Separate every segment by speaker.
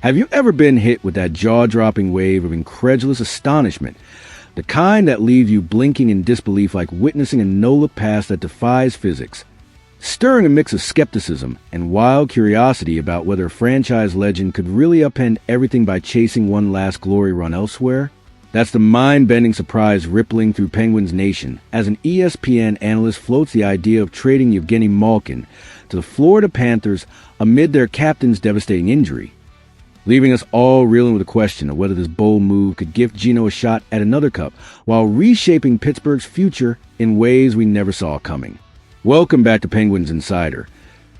Speaker 1: Have you ever been hit with that jaw-dropping wave of incredulous astonishment? The kind that leaves you blinking in disbelief like witnessing a no-look pass that defies physics. Stirring a mix of skepticism and wild curiosity about whether a franchise legend could really upend everything by chasing one last glory run elsewhere? That's the mind-bending surprise rippling through Penguins Nation as an ESPN analyst floats the idea of trading Evgeni Malkin to the Florida Panthers amid their captain's devastating injury, leaving us all reeling with the question of whether this bold move could give Gino a shot at another cup while reshaping Pittsburgh's future in ways we never saw coming. Welcome back to Penguins Insider,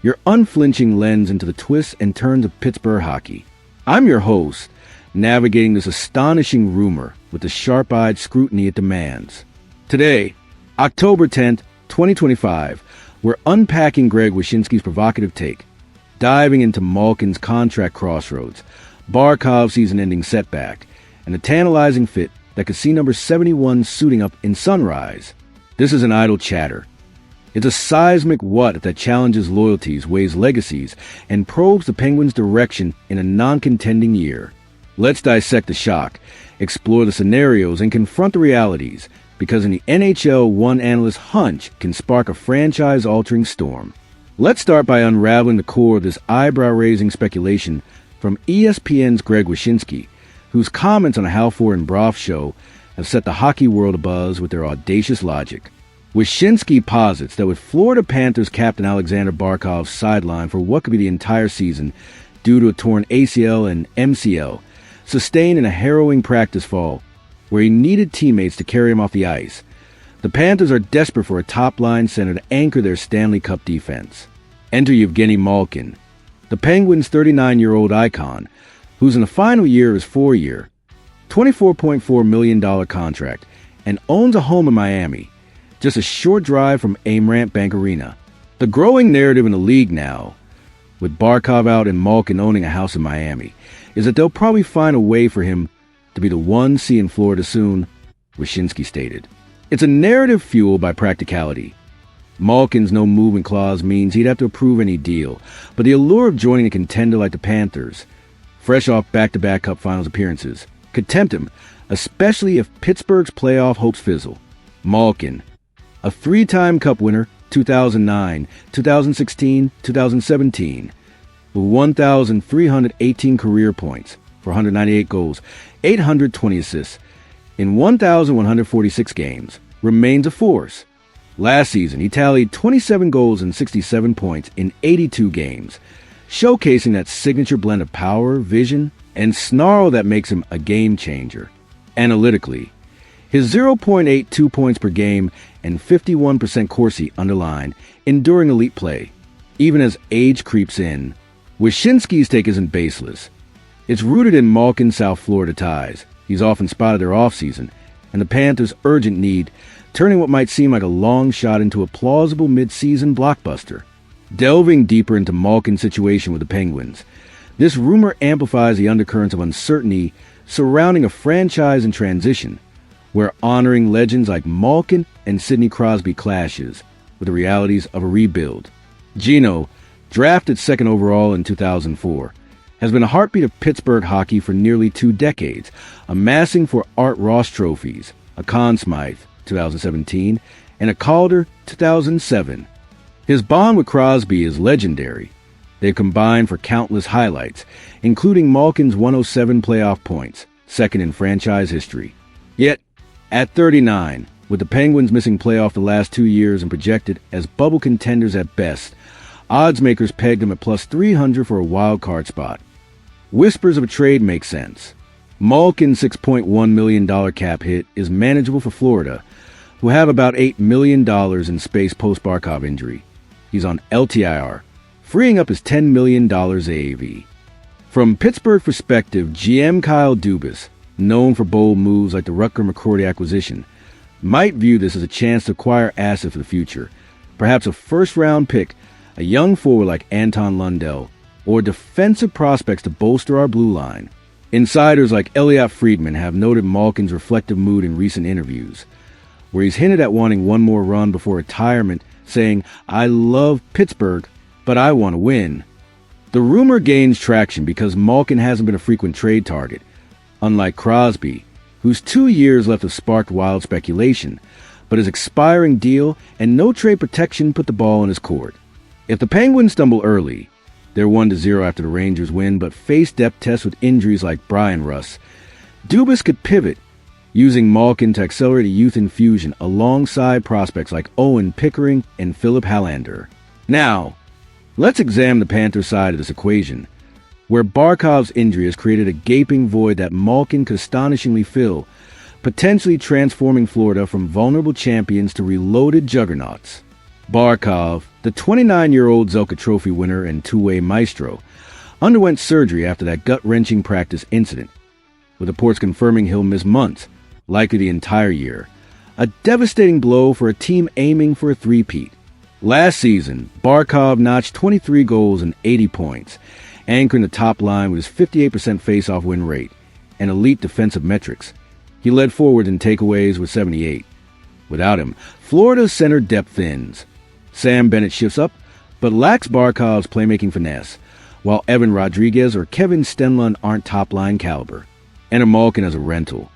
Speaker 1: your unflinching lens into the twists and turns of Pittsburgh hockey. I'm your host, navigating this astonishing rumor with the sharp-eyed scrutiny it demands. Today, October 10th, 2025, we're unpacking Greg Wyshynski's provocative take, diving into Malkin's contract crossroads, Barkov's season-ending setback, and the tantalizing fit that could see number 71 suiting up in Sunrise. This isn't idle chatter. It's a seismic what that challenges loyalties, weighs legacies, and probes the Penguins' direction in a non-contending year. Let's dissect the shock, explore the scenarios, and confront the realities, because in the NHL, one analyst's hunch can spark a franchise-altering storm. Let's start by unraveling the core of this eyebrow-raising speculation from ESPN's Greg Wyshynski, whose comments on the Halford and Brough show have set the hockey world abuzz with their audacious logic. Wyshynski posits that with Florida Panthers captain Alexander Barkov sidelined for what could be the entire season due to a torn ACL and MCL, sustained in a harrowing practice fall where he needed teammates to carry him off the ice, the Panthers are desperate for a top-line center to anchor their Stanley Cup defense. Enter Evgeni Malkin, the Penguins' 39-year-old icon, who's in the final year of his four-year, $24.4 million contract, and owns a home in Miami, just a short drive from Amerant Bank Arena. The growing narrative in the league now, with Barkov out and Malkin owning a house in Miami, is that they'll probably find a way for him to be the 1C in Florida soon, Wyshynski stated. It's a narrative fueled by practicality. Malkin's no movement clause means he'd have to approve any deal, but the allure of joining a contender like the Panthers, fresh off back-to-back Cup Finals appearances, could tempt him, especially if Pittsburgh's playoff hopes fizzle. Malkin, a three-time Cup winner, 2009, 2016, 2017, with 1,318 career points for 198 goals, 820 assists, in 1,146 games, remains a force. Last season, he tallied 27 goals and 67 points in 82 games, showcasing that signature blend of power, vision, and snarl that makes him a game changer. Analytically, his 0.82 points per game and 51% Corsi underline, enduring elite play, even as age creeps in. Wyshynski's take isn't baseless. It's rooted in Malkin's South Florida ties. He's often spotted their offseason, and the Panthers' urgent need, turning what might seem like a long shot into a plausible mid-season blockbuster. Delving deeper into Malkin's situation with the Penguins, this rumor amplifies the undercurrents of uncertainty surrounding a franchise in transition, where honoring legends like Malkin and Sidney Crosby clashes with the realities of a rebuild. Gino, drafted second overall in 2004, has been a heartbeat of Pittsburgh hockey for nearly 2 decades, amassing for Art Ross trophies, a Conn Smythe, 2017, and a Calder, 2007. His bond with Crosby is legendary. They've combined for countless highlights, including Malkin's 107 playoff points, second in franchise history. Yet, at 39, with the Penguins missing playoff the last 2 years and projected as bubble contenders at best, odds makers pegged him at plus 300 for a wild card spot. Whispers of a trade make sense. Malkin's $6.1 million cap hit is manageable for Florida, who have about $8 million in space post-Barkov injury. He's on LTIR, freeing up his $10 million AAV. From Pittsburgh perspective, GM Kyle Dubas, known for bold moves like the Rutger-McCrory acquisition, might view this as a chance to acquire assets for the future, perhaps a first-round pick, a young forward like Anton Lundell, or defensive prospects to bolster our blue line. Insiders like Elliot Friedman have noted Malkin's reflective mood in recent interviews, where he's hinted at wanting one more run before retirement, saying, "I love Pittsburgh, but I want to win." The rumor gains traction because Malkin hasn't been a frequent trade target, unlike Crosby, whose 2 years left have sparked wild speculation, but his expiring deal and no trade protection put the ball in his court. If the Penguins stumble early, they're 1-0 after the Rangers win, but face depth tests with injuries like Brian Russ, Dubas could pivot, using Malkin to accelerate a youth infusion alongside prospects like Owen Pickering and Philip Hallander. Now, let's examine the Panthers' side of this equation, where Barkov's injury has created a gaping void that Malkin could astonishingly fill, potentially transforming Florida from vulnerable champions to reloaded juggernauts. Barkov, the 29-year-old Zelka Trophy winner and two-way maestro, underwent surgery after that gut-wrenching practice incident, with reports confirming he'll miss months, likely the entire year. A devastating blow for a team aiming for a three-peat. Last season, Barkov notched 23 goals and 80 points, anchoring the top line with his 58% face-off win rate and elite defensive metrics. He led forward in takeaways with 78. Without him, Florida's center depth thins. Sam Bennett shifts up, but lacks Barkov's playmaking finesse, while Evan Rodriguez or Kevin Stenlund aren't top-line caliber. Enter Malkin as a rental.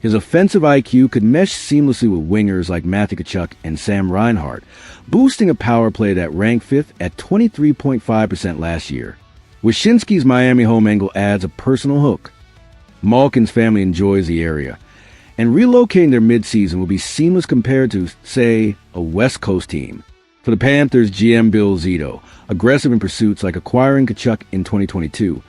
Speaker 1: His offensive IQ could mesh seamlessly with wingers like Matthew Tkachuk and Sam Reinhart, boosting a power play that ranked 5th at 23.5% last year. Wyshynski's Miami home angle adds a personal hook. Malkin's family enjoys the area, and relocating their midseason will be seamless compared to, say, a West Coast team. For the Panthers, GM Bill Zito, aggressive in pursuits like acquiring Tkachuk in 2022,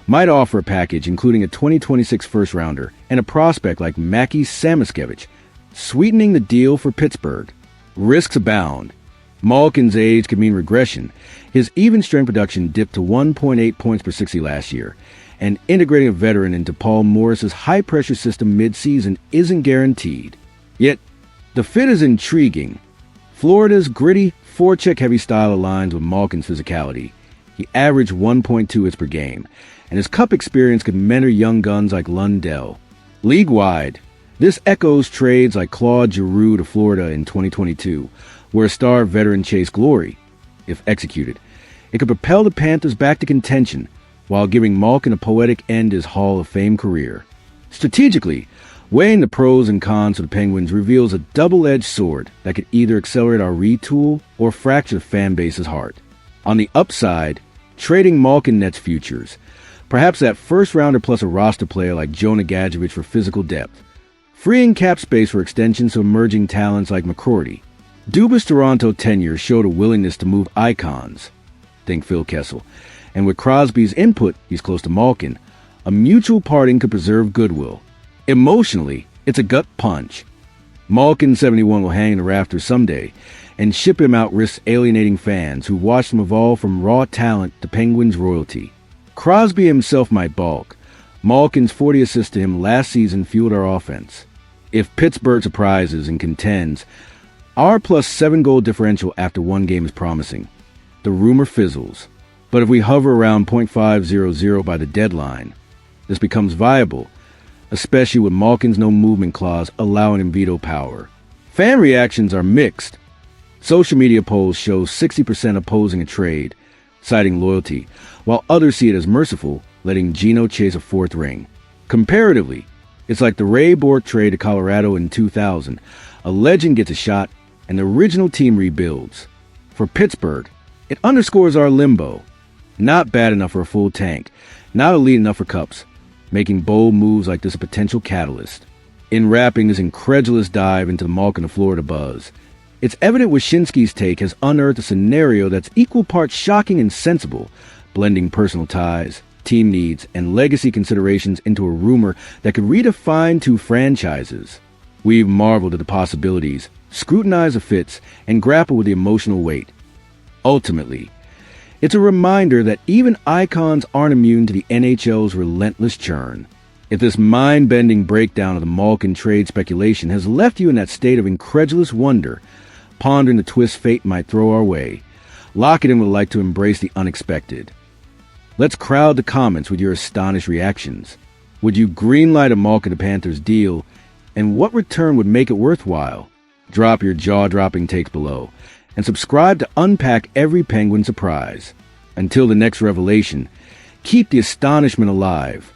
Speaker 1: might offer a package including a 2026 first-rounder and a prospect like Maki Samoskevich, sweetening the deal for Pittsburgh. Risks abound. Malkin's age could mean regression. His even-strength production dipped to 1.8 points per 60 last year, and integrating a veteran into Paul Morris's high-pressure system mid-season isn't guaranteed. Yet, the fit is intriguing. Florida's gritty, forecheck-heavy style aligns with Malkin's physicality. He averaged 1.2 hits per game, and his cup experience could mentor young guns like Lundell. League-wide, this echoes trades like Claude Giroux to Florida in 2022, where a star veteran chased glory. If executed, it could propel the Panthers back to contention while giving Malkin a poetic end to his Hall of Fame career. Strategically, weighing the pros and cons of the Penguins reveals a double-edged sword that could either accelerate our retool or fracture the fan base's heart. On the upside, trading Malkin nets futures. Perhaps that first-rounder plus a roster player like Jonah Gadjevich for physical depth. Freeing cap space for extensions to emerging talents like McCrory. Dubas' Toronto tenure showed a willingness to move icons. Think Phil Kessel. And with Crosby's input, he's close to Malkin. A mutual parting could preserve goodwill. Emotionally, it's a gut punch. Malkin 71 will hang in the rafters someday, and ship him out risks alienating fans who watched him evolve from raw talent to Penguins royalty. Crosby himself might balk. Malkin's 40 assists to him last season fueled our offense. If Pittsburgh surprises and contends, our +7 goal differential after one game is promising. The rumor fizzles. But if we hover around .500 by the deadline, this becomes viable, especially with Malkin's no movement clause allowing him veto power. Fan reactions are mixed. Social media polls show 60% opposing a trade, citing loyalty, while others see it as merciful, letting Gino chase a 4th ring. Comparatively, it's like the Ray Bork trade to Colorado in 2000. A legend gets a shot, and the original team rebuilds. For Pittsburgh, it underscores our limbo. Not bad enough for a full tank, not elite enough for cups, making bold moves like this a potential catalyst. In wrapping this incredulous dive into the Malkin of Florida buzz, it's evident Wyshynski's take has unearthed a scenario that's equal parts shocking and sensible, blending personal ties, team needs, and legacy considerations into a rumor that could redefine two franchises. We've marveled at the possibilities, scrutinized the fits, and grappled with the emotional weight. Ultimately, it's a reminder that even icons aren't immune to the NHL's relentless churn. If this mind-bending breakdown of the Malkin trade speculation has left you in that state of incredulous wonder, pondering the twist fate might throw our way, Lockett would like to embrace the unexpected. Let's crowd the comments with your astonished reactions. Would you greenlight a Malkin to Panthers deal, and what return would make it worthwhile? Drop your jaw-dropping takes below, and subscribe to unpack every Penguin surprise. Until the next revelation, keep the astonishment alive.